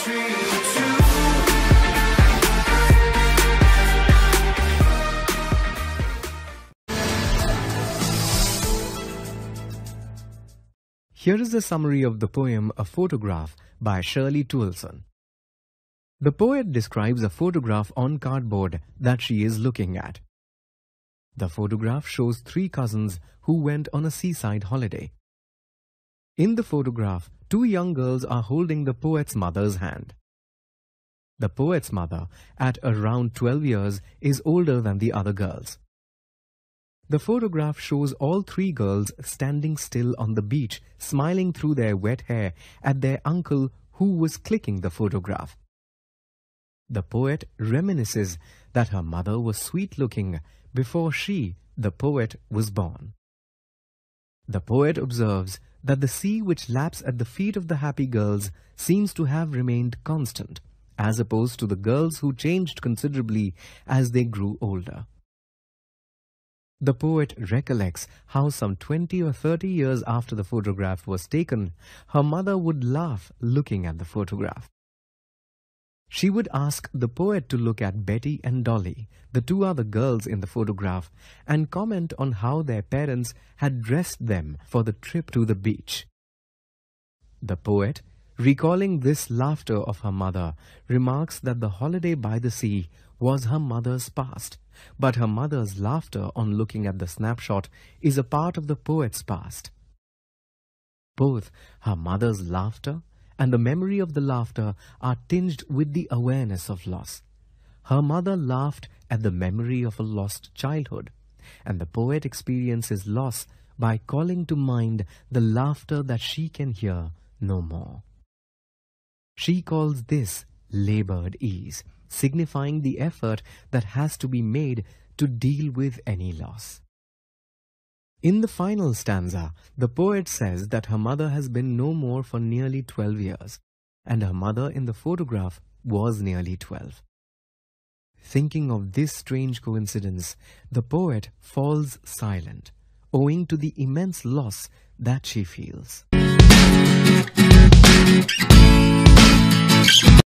Here is a summary of the poem A Photograph by Shirley Toulson. The poet describes a photograph on cardboard that she is looking at. The photograph shows three cousins who went on a seaside holiday. In the photograph, two young girls are holding the poet's mother's hand. The poet's mother, at around 12 years, is older than the other girls. The photograph shows all three girls standing still on the beach, smiling through their wet hair at their uncle who was clicking the photograph. The poet reminisces that her mother was sweet-looking before she, the poet, was born. The poet observes that the sea which laps at the feet of the happy girls seems to have remained constant, as opposed to the girls who changed considerably as they grew older. The poet recollects how some 20 or 30 years after the photograph was taken, her mother would laugh looking at the photograph. She would ask the poet to look at Betty and Dolly, the two other girls in the photograph, and comment on how their parents had dressed them for the trip to the beach. The poet, recalling this laughter of her mother, remarks that the holiday by the sea was her mother's past, but her mother's laughter on looking at the snapshot is a part of the poet's past. Both her mother's laughter and the memory of the laughter are tinged with the awareness of loss. Her mother laughed at the memory of a lost childhood, and the poet experiences loss by calling to mind the laughter that she can hear no more. She calls this labored ease, signifying the effort that has to be made to deal with any loss. In the final stanza, the poet says that her mother has been no more for nearly 12 years, and her mother in the photograph was nearly 12. Thinking of this strange coincidence, the poet falls silent, owing to the immense loss that she feels.